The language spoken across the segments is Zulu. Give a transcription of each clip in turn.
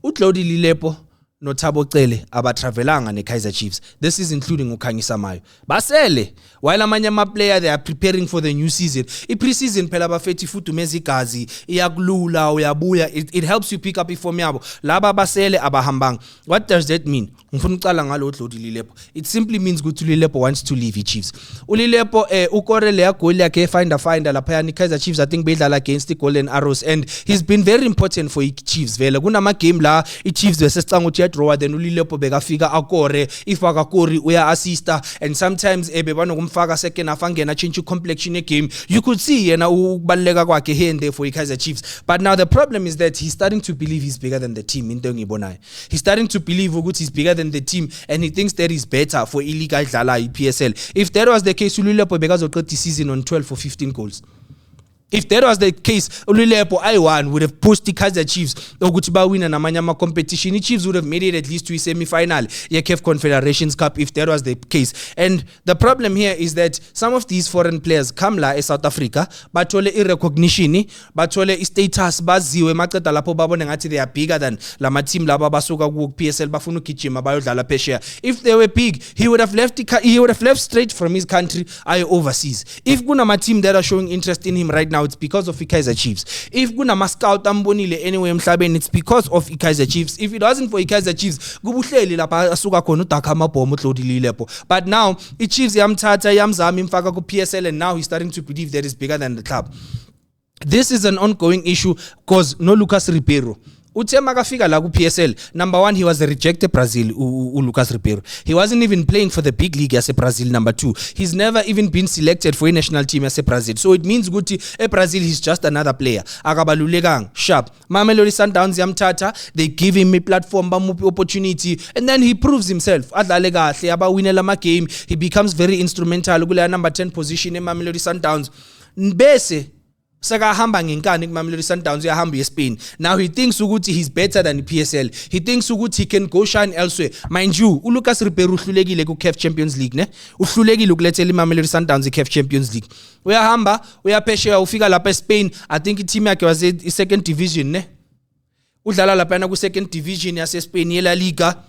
uDlodi Lilepo noThabo Cele abatravelanga neKaizer Chiefs. This is including uKhanyisa Mayo. Basele while amanye ama player they are preparing for the new season. I-preseason phela bafethi ifudumeza igazi, iyakulula uyabuya. It helps you pick up iform yabo. Laba basele abahambanga. What does that mean? Ngifuna uqala ngalo uDlodi Lilepo. It simply means ukuthi Lilepo wants to leave iChiefs. uLilepo ukore le goal yakhe finder lapha niKaizer Chiefs I think bedlala against the Golden Arrows and he's been very important for iChiefs vele. Kunama game la iChiefs besesicanga ukuthi draw then uLilepo bekafika akore ifaka kori uya assista and sometimes bebanokumfaka second half angena change complexion game. You could see yena ukubaleka kwakhe here and there for iKaizer Chiefs. But now the problem is that he's starting to believe he's bigger than the team into ngibonayo. He's starting to believe ukuthi he's bigger than the team and he thinks that he's better for illegal dlala iPSL. If that was the case uLilepo bekazoqeda season on 12 or 15 goals. If that was the case, uLilepo I1 would have pushed the Kaizer Chiefs ukuthi ba win namanye ama competition. The Chiefs would have made it at least to a semi-final CAF Confederations Cup if that was the case. And the problem here is that some of these foreign players come la South Africa bathole i-recognition, bathole i-status, baziwe maqeda lapho babone ngathi they are bigger than lama team laba basuka ku PSL bafuna ukugijima bayodlala phesheya. If they were big, he would have left straight from his country aye overseas. If kunama team that are showing interest in him right now, it's because of iKaizer Chiefs. If kunama scout ambonile anyway emhlabeni, it's because of iKaizer Chiefs. If it wasn't for iKaizer Chiefs, kubuhleli lapha asuka khona uDaka Mabhomo uDlodi Lilepo. But now iChiefs yamthatha yamzama imfaka ku PSL and now he's starting to believe that he's bigger than the club. This is an ongoing issue because no Lucas Ribeiro. Uthe makafika la ku PSL, number 1 he was a rejected Brazil Lucas Ribeiro. He wasn't even playing for the big league as a Brazil. Number 2, he's never even been selected for a national team as a Brazil. So it means ukuthi Brazil he's just another player. Akabalulekanga sharp. Mamelodi Sundowns yamthatha, they give him a platform, bamuphi opportunity and then he proves himself. Adlale kahle abawinela ama game, he becomes very instrumental kule number 10 position eMamelodi Sundowns. Bese saka hamba ngenkani kuMamelodi Sundowns uyahamba eSpain. Now he thinks ukuthi he's better than the PSL. He thinks ukuthi he can go shine elsewhere. Mind you, uLucas Ribeiro uhlulekile ku CAF Champions League ne. Uhlulekile ukulethela iMamelodi Sundowns iCAF Champions League. Uyahamba, uyaphesheya ufika lapha eSpain. I think team yakhe was in second division ne. Udlala lapha na ku second division yase Spain ye La Liga.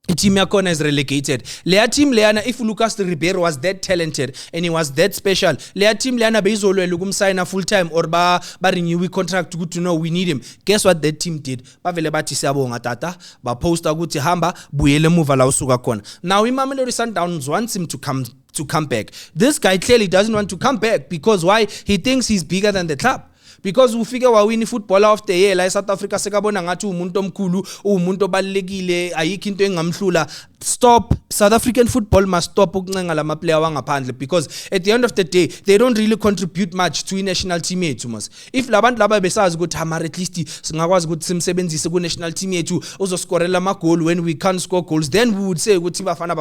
Team yakona is relegated. Leya team leyana, if Lucas Ribeiro was that talented and he was that special, leya team leyana bezolwela ukumsigna full time or ba renew contract to know we need him. Guess what that team did? Bavele bathi siyabonga tata, ba posta ukuthi hamba buyele muva la usuka khona. Now iMamelodi Sundowns wants him to come back. This guy clearly doesn't want to come back because why? He thinks he's bigger than the club. Because ufike wawini footballer of the year la South Africa sekabona ngathi umuntu omkhulu umuntu obalekile ayikho into engamhlula. Stop. South African football must stop ukuncenga lama player wangaphandle because at the end of the day they don't really contribute much to national team yethu mas. If labantu laba besazi ukuthi hamara at least singakwazi ukuthi simsebenzise ku national team yethu uzoscorela ama goal when we can't score goals, then we would say ukuthi bafana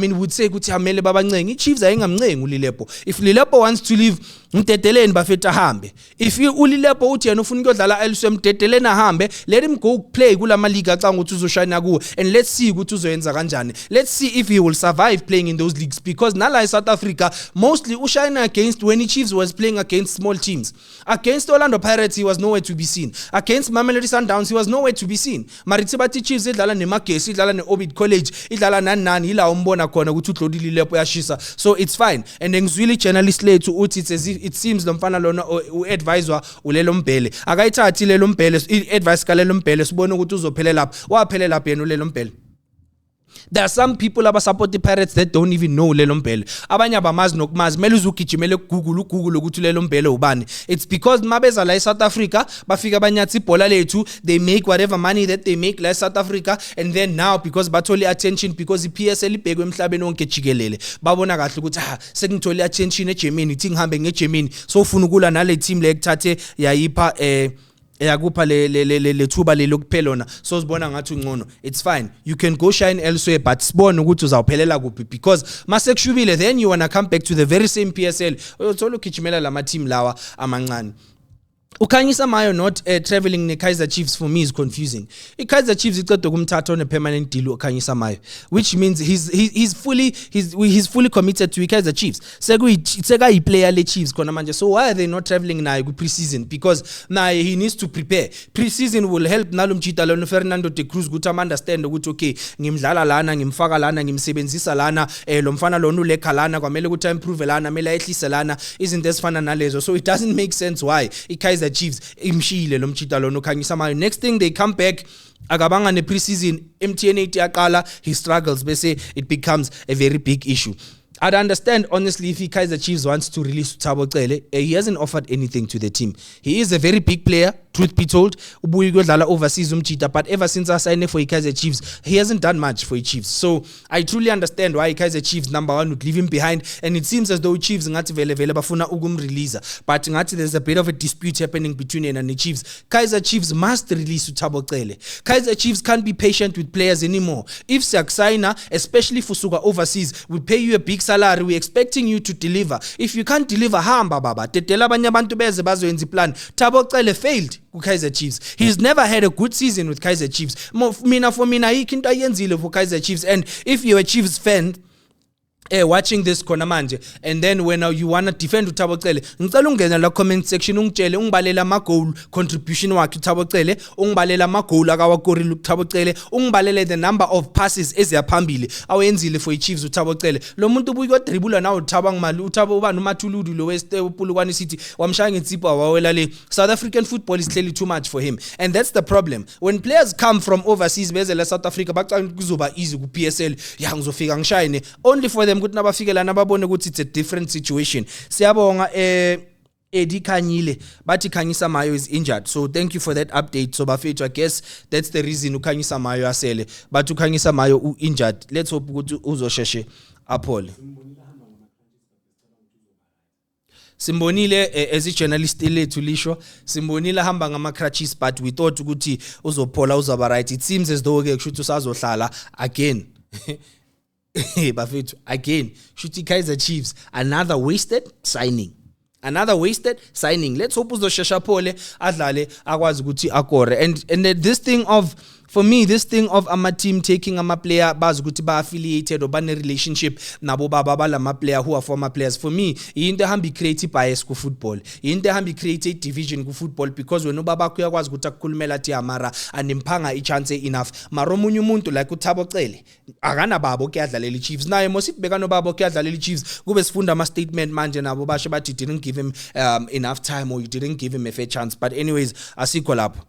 we would say ukuthi hamele babancenga. iChiefs ayingamncenga uLilepo. If Lilepo wants to leave, mteteleni bafeta hambe. If uLilepo uthi yena ufuna ukudlala elsewhere, mteteleni ahambe. Let him go play kula maliga xa ukuthi uzoshayina kuwo and let's see ukuthi uzoyenza kanjani. Let's see if he will survive playing in those leagues because nala South Africa mostly ushayina against when Chiefs was playing against small teams. Against Orlando Pirates he was nowhere to be seen. Against Mamelodi Sundowns he was nowhere to be seen. Maritsibati Chiefs idlala neMagesi, idlala neOrbit College, idlala nani ila umbona khona ukuthi uDlodi Lilepo yashisa. So it's fine. And ngizwile journalist lethu uthi it seems lo mfana lona uadvisor ulelo Mbele akayithathi lelo Mbele advice kalelo Mbele sibone ukuthi uzophelela lapha waphelela lapha yena ulelo Mbele. There are some people aba support the Pirates that don't even know Lelo Mbele. Abanye abamazi nokumazi mele uzugijimele Google ukuthi Lelo Mbele ubani. It's because mabeza la South Africa bafika banyathi ibhola lethu, they make whatever money that they make la South Africa and then now because bathole attention because iPSL ibhekwe emhlabeni wonke jikelele babona kahle ukuthi sekungithole attention eGermany ithi ngihambe ngeGermany so ufuna ukula nale team le ekuthathe yayipha yakupha le thuba le lokuphelona so sibona ngathi ungcono. It's fine, you can go shine elsewhere but sibona ukuthi uzawuphelela kuphi because masekushubile then you wanna come back to the very same PSL uyothola ukigijimela lama team lawa amancane. Ukhanyisa Mayo not traveling ne Kaizer Chiefs for me is confusing. Kaizer Chiefs icede ukumthatha on a permanent deal uKhanyisa Mayo, which means he's fully committed to Kaizer Chiefs. Seka player le Chiefs khona manje. So why are they not traveling naye ku preseason? Because naye he needs to prepare. Preseason will help nalo mjita lo Fernando de Cruz ukuthi understand ukuthi okay ngimdlala lana ngimfaka lana ngimsebenzisa lana lo mfana lo ulekha lana kwamele ukuthi improve lana mele ehlise lana izinto ezifana nalezo. So it doesn't make sense why Kaizer Chiefs imshile lo mjita lo Khanyisa Mayo. Next thing they come back akabanga ne preseason MTN 8 yaqala he struggles bese it becomes a very big issue. I'd understand honestly if Kaizer Chiefs wants to release Thabo Cele. He hasn't offered anything to the team. He is a very big player, truth be told. Ubuye kodlala overseas umchita, but ever since I signed for Kaizer Chiefs, he hasn't done much for Chiefs. So I truly understand why Kaizer Chiefs number 1 would leave him behind, and it seems as though Chiefs ngathi vele bafuna release, but ngathi there's a bit of a dispute happening between him and the Chiefs. Kaizer Chiefs must release Thabo Cele. Kaizer Chiefs can't be patient with players anymore. If Siaksayina, especially for Suga overseas, we pay you a big salary, we're expecting you to deliver. If you can't deliver, hamba baba tetela abanye abantu beze bazoyenza iplan. Thabo Cele failed ku Kaizer Chiefs. He's never had a good season with Kaizer Chiefs. For mina ayikho into ayenzile for Kaizer Chiefs, and if you're a Chiefs fan watching this khona manje, and then when you wanna defend uThabo Cele, ngicela ungena la comment section ungitshele ungibalela ama goal contribution wakhe uThabo Cele, ungibalela ama goal akawakorile uThabo Cele, ungibalele the number of passes eziyaphambili awenzile for iChiefs uThabo Cele. Lo muntu ubuye kodribula nawo uThabo ngimali uThabo uba nomathuludu lo West uPulukwane City wamshaya ngetsipho wawela le. South African football is clearly too much for him, and that's the problem. When players come from overseas beze la South Africa bacanga kuzoba easy ku PSL ya ngizofika ngishayine only for them ukuthi nabafike nababone ukuthi it's a different situation. Siyabonga Eddie Khanyile bathi Khanyisa Mayo is injured, so thank you for that update. So bafethu, I guess that's the reason uKhanyisa Mayo asele, but uKhanyisa Mayo injured. Let's hope ukuthi uzosheshe aphole. Simbonile as a journalist lethu lisho Simbonile hamba ngama crutches, but we thought ukuthi uzophola uzaba right. It seems as though ke kushuthi usazohlala again. Bafethu, again shuthi Kaizer Chiefs another wasted signing. Let's hope uzoshesha phole adlale akwazi ukuthi akore. And this thing of, for me, this thing of ama team taking ama player bazi ukuthi ba affiliated or ba ne relationship nabo baba balama player who are former players, for me into hambi create bias ku football, into hambi create division ku football, because wena ubaba yakho uyakwazi ukuthi akukhulumela athi amara animphanga ichance enough. Mara omunye umuntu like uThabo Cele akana babo ke adlalela iChiefs, naye mosithi beka no babo ke adlalela iChiefs kube sifunda ama statement manje nabo basho bathi didn't give him enough time or you didn't give him a fair chance. But anyways, asikho lapho.